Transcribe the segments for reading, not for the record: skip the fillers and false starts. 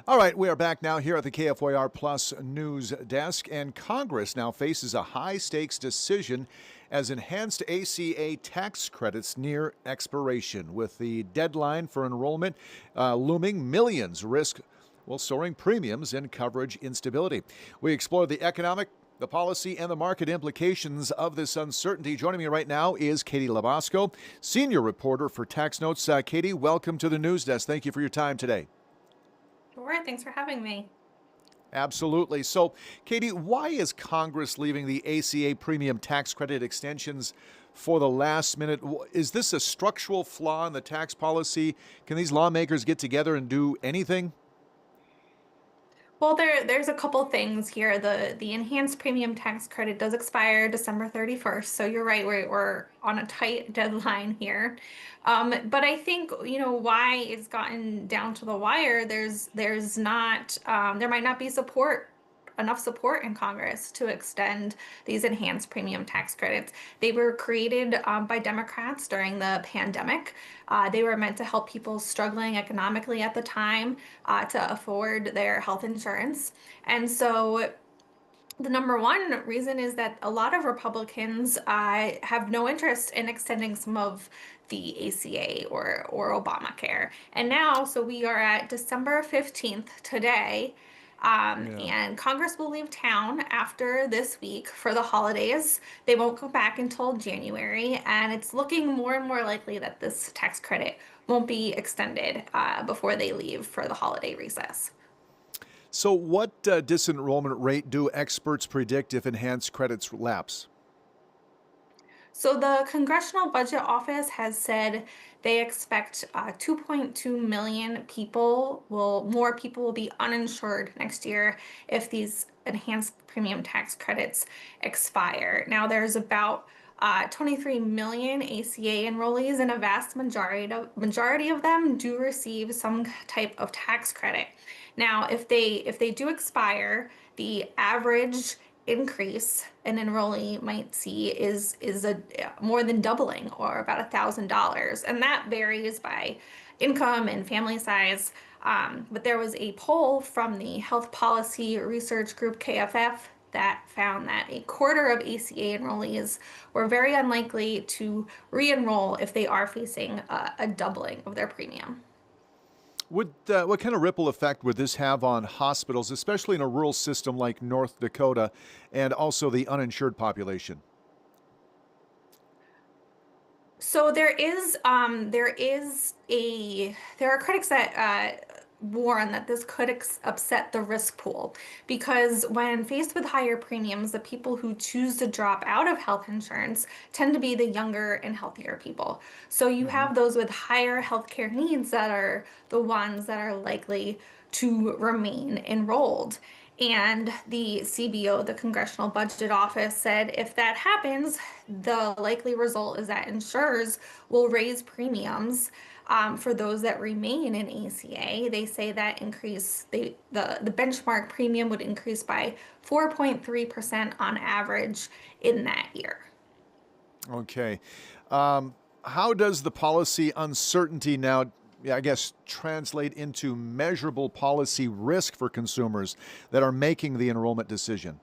All right, we are back now here at the KFYR Plus News Desk, and Congress now faces a high stakes decision as enhanced ACA tax credits near expiration. With the deadline for enrollment looming, millions risk soaring premiums and coverage instability. We explore the economic, the policy, and the market implications of this uncertainty. Joining me right now is Katie Labasco, senior reporter for Tax Notes. Katie, welcome to the News Desk. Thank you for your time today. Sure, thanks for having me. Absolutely. So, Katie, why is Congress leaving the ACA premium tax credit extensions for the last minute? Is this a structural flaw in the tax policy? Can these lawmakers get together and do anything? Well, there's a couple things here. The enhanced premium tax credit does expire December 31st, so you're right, we're on a tight deadline here. But I think, why it's gotten down to the wire, there's not there might not be enough support in Congress to extend these enhanced premium tax credits. They were created by Democrats during the pandemic. They were meant to help people struggling economically at the time to afford their health insurance. And so the number one reason is that a lot of Republicans have no interest in extending some of the ACA or Obamacare. And now, so we are at December 15th today, Yeah. and Congress will leave town after this week for the holidays. They won't come back until January, and it's looking more and more likely that this tax credit won't be extended before they leave for the holiday recess. So, what disenrollment rate do experts predict if enhanced credits lapse? So the Congressional Budget Office has said they expect 2.2 million more people will be uninsured next year if these enhanced premium tax credits expire. Now there's about 23 million ACA enrollees, and a vast majority of them do receive some type of tax credit. Now, if they do expire, the average increase an enrollee might see is a more than doubling, or about $1,000, and that varies by income and family size. But there was a poll from the Health Policy Research Group KFF that found that a quarter of ACA enrollees were very unlikely to re-enroll if they are facing a doubling of their premium. What kind of ripple effect would this have on hospitals, especially in a rural system like North Dakota, and also the uninsured population? So there are critics that warn that this could upset the risk pool, because when faced with higher premiums, the people who choose to drop out of health insurance tend to be the younger and healthier people. So you Hmm. have those with higher healthcare needs that are the ones that are likely to remain enrolled. And the CBO, the Congressional Budget Office, said if that happens, the likely result is that insurers will raise premiums for those that remain in ACA. They say that the benchmark premium would increase by 4.3% on average in that year. Okay. How does the policy uncertainty now, I guess, translate into measurable policy risk for consumers that are making the enrollment decision?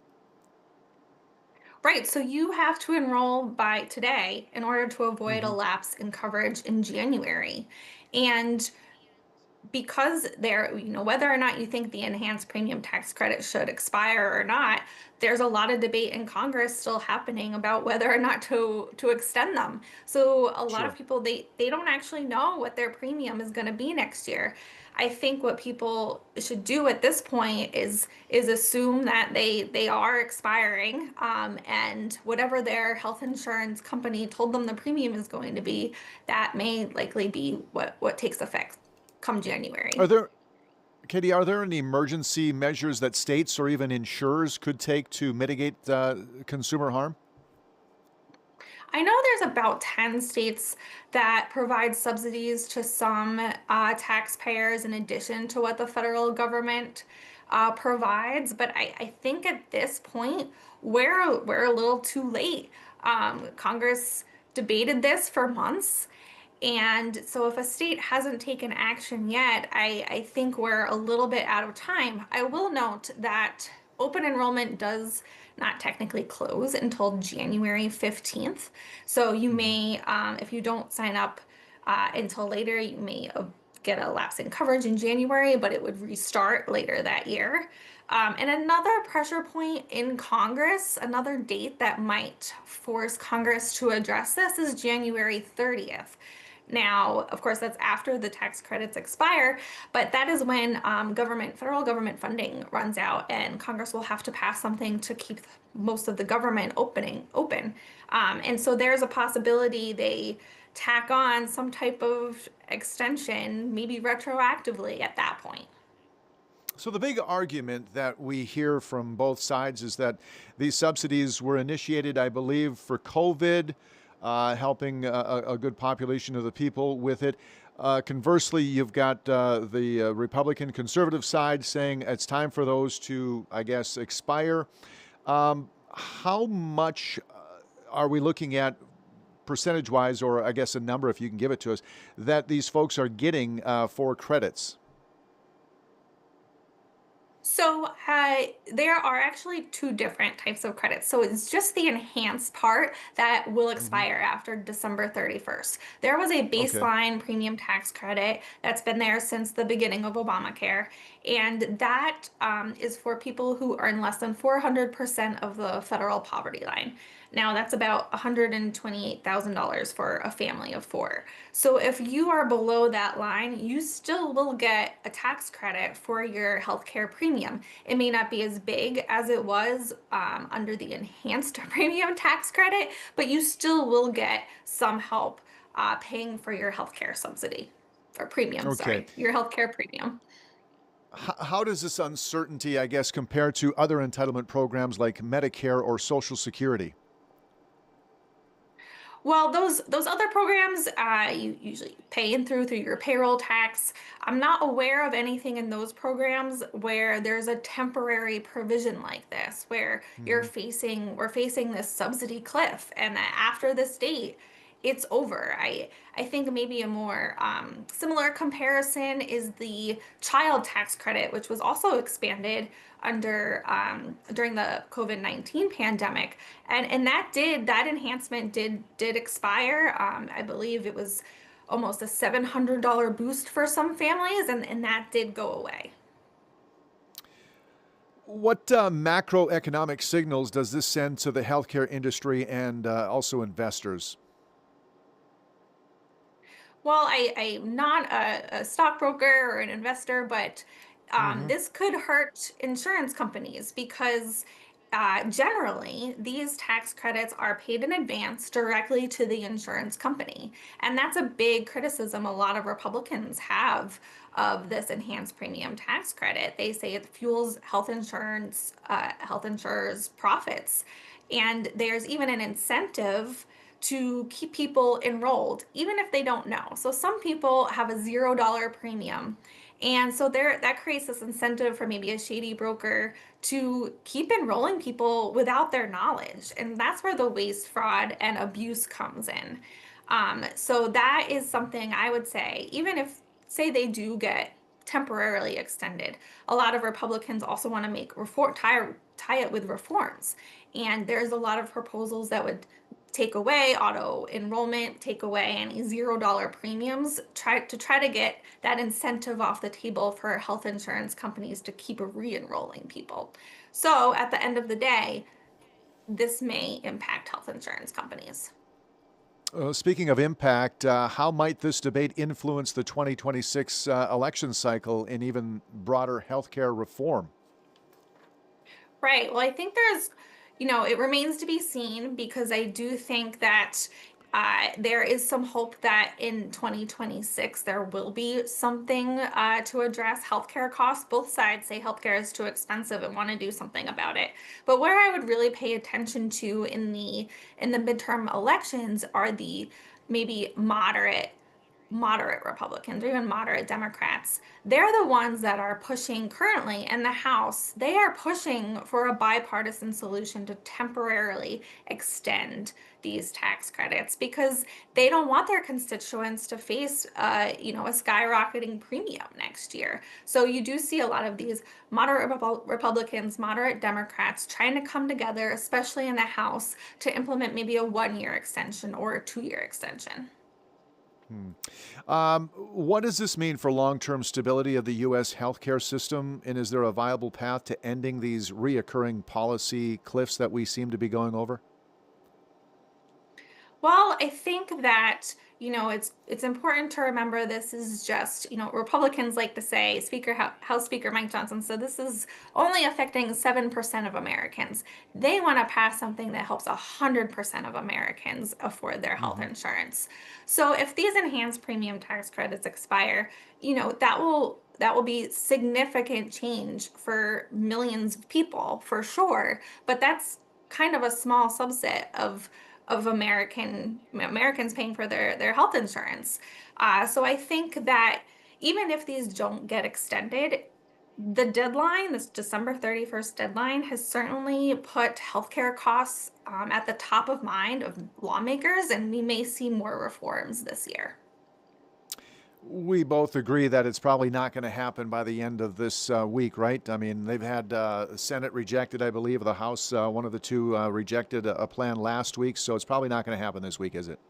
Right, so you have to enroll by today in order to avoid a Hmm. lapse in coverage in January. And because whether or not you think the enhanced premium tax credit should expire or not, there's a lot of debate in Congress still happening about whether or not to extend them. So a lot of Sure. people, they don't actually know what their premium is going to be next year. I think what people should do at this point is assume that they are expiring, and whatever their health insurance company told them the premium is going to be, that may likely be what takes effect come Are January. there, Katie, are there any emergency measures that states or even insurers could take to mitigate consumer harm? I know there's about 10 states that provide subsidies to some taxpayers in addition to what the federal government provides, but I think at this point we're a little too late. Congress debated this for months, And so if a state hasn't taken action yet, I think we're a little bit out of time. I will note that open enrollment does not technically close until January 15th. So you Mhm. may, if you don't sign up until later, you may get a lapse in coverage in January, but it would restart later that year. And another pressure point in Congress, another date that might force Congress to address this is January 30th. Now, of course, that's after the tax credits expire, but that is when federal government funding runs out, and Congress will have to pass something to keep most of the government open. And so there's a possibility they tack on some type of extension, maybe retroactively at that point. So, the big argument that we hear from both sides is that these subsidies were initiated, I believe, for COVID, helping a good population of the people with it. Conversely, you've got the Republican conservative side saying it's time for those to, I guess, expire. How much are we looking at percentage wise, or I guess a number, if you can give it to us, that these folks are getting for credits? So there are actually two different types of credits. So it's just the enhanced part that will Hmm. expire after December 31st. There was a Okay. baseline premium tax credit that's been there since the beginning of Obamacare. And that is for people who earn less than 400% of the federal poverty line. Now, that's about $128,000 for a family of four. So if you are below that line, you still will get a tax credit for your healthcare premium. It may not be as big as it was under the enhanced premium tax credit, but you still will get some help paying for your healthcare subsidy or premium, Okay. sorry, your healthcare premium. How does this uncertainty, I guess, compare to other entitlement programs like Medicare or Social Security? Well, those other programs, you usually pay in through your payroll tax. I'm not aware of anything in those programs where there's a temporary provision like this, where Hmm. we're facing this subsidy cliff, and that after this date, it's over. I think maybe a more similar comparison is the child tax credit, which was also expanded under during the COVID-19 pandemic, and that enhancement did expire. I believe it was almost a $700 boost for some families, and that did go away. What macroeconomic signals does this send to the healthcare industry and also investors? Well, I'm not a stockbroker or an investor, but Hmm. this could hurt insurance companies because generally these tax credits are paid in advance directly to the insurance company. And that's a big criticism a lot of Republicans have of this enhanced premium tax credit. They say it fuels health insurers' profits. And there's even an incentive to keep people enrolled, even if they don't know. So some people have a $0 premium. And so that creates this incentive for maybe a shady broker to keep enrolling people without their knowledge. And that's where the waste, fraud, and abuse comes in. So that is something I would say, even if, say, they do get temporarily extended, a lot of Republicans also want to make tie it with reforms. And there's a lot of proposals that would take away auto enrollment, take away any $0 premiums, try to get that incentive off the table for health insurance companies to keep re-enrolling people. So at the end of the day, this may impact health insurance companies. Speaking of impact, how might this debate influence the 2026 election cycle and even broader healthcare reform? Right. Well, I think it remains to be seen because I do think that there is some hope that in 2026 there will be something to address healthcare costs. Both sides say healthcare is too expensive and want to do something about it. But where I would really pay attention to in the midterm elections are the maybe moderate moderate Republicans or even moderate Democrats, they're the ones that are pushing currently in the House. They are pushing for a bipartisan solution to temporarily extend these tax credits because they don't want their constituents to face, a skyrocketing premium next year. So you do see a lot of these moderate Republicans, moderate Democrats trying to come together, especially in the House, to implement maybe a 1 year extension or a 2 year extension. What does this mean for long-term stability of the U.S. healthcare system? And is there a viable path to ending these reoccurring policy cliffs that we seem to be going over? Well, I think that, it's important to remember this is just, Republicans like to say, House Speaker Mike Johnson said this is only affecting 7% of Americans. They want to pass something that helps 100% of Americans afford their health Hmm. insurance. So if these enhanced premium tax credits expire, that will be significant change for millions of people for sure, but that's kind of a small subset of Americans paying for their health insurance. So I think that even if these don't get extended, the deadline, this December 31st deadline, has certainly put healthcare costs at the top of mind of lawmakers, and we may see more reforms this year. We both agree that it's probably not going to happen by the end of this week, right? I mean, they've had Senate rejected, I believe, or the House, one of the two rejected a plan last week, so it's probably not going to happen this week, is it?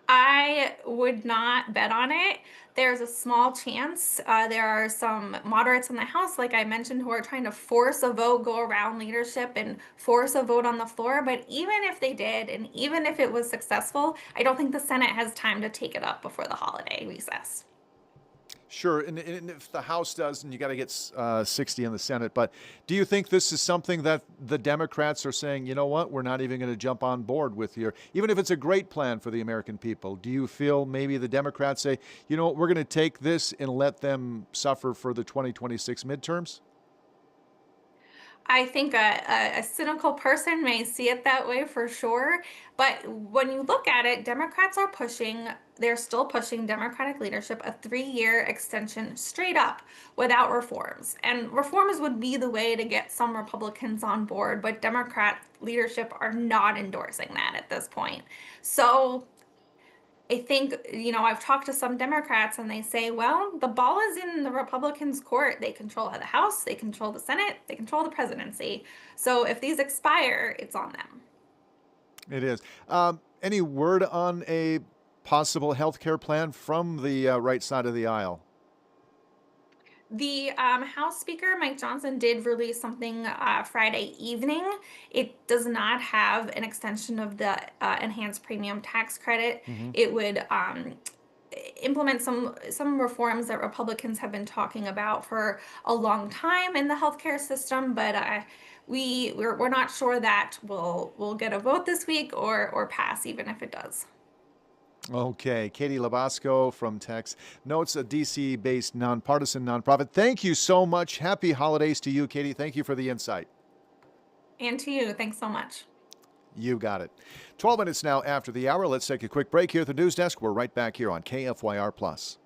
I would not bet on it. There's a small chance. There are some moderates in the House, like I mentioned, who are trying to force a vote, go around leadership and force a vote on the floor. But even if they did, and even if it was successful, I don't think the Senate has time to take it up before the holiday recess. Sure, and if the House does, then you got to get 60 in the Senate. But do you think this is something that the Democrats are saying, you know what, we're not even going to jump on board with here, even if it's a great plan for the American people? Do you feel maybe the Democrats say, you know what, we're going to take this and let them suffer for the 2026 midterms? I think a cynical person may see it that way for sure. But when you look at it, they're still pushing Democratic leadership a 3 year extension straight up without reforms. And reforms would be the way to get some Republicans on board, but Democrat leadership are not endorsing that at this point. So I think, I've talked to some Democrats and they say, well, the ball is in the Republicans' court. They control the House, they control the Senate, they control the presidency. So if these expire, it's on them. It is. Any word on a possible health care plan from the right side of the aisle? The House Speaker, Mike Johnson, did release something Friday evening. It does not have an extension of the enhanced premium tax credit. Hmm. It would implement some reforms that Republicans have been talking about for a long time in the healthcare system, but we're not sure that will get a vote this week or pass, even if it does. Okay, Katie Labasco from Tex Notes, a DC-based nonpartisan nonprofit. Thank you so much. Happy holidays to you, Katie. Thank you for the insight. And to you, thanks so much. You got it. 12 minutes now after the hour. Let's take a quick break here at the news desk. We're right back here on KFYR Plus.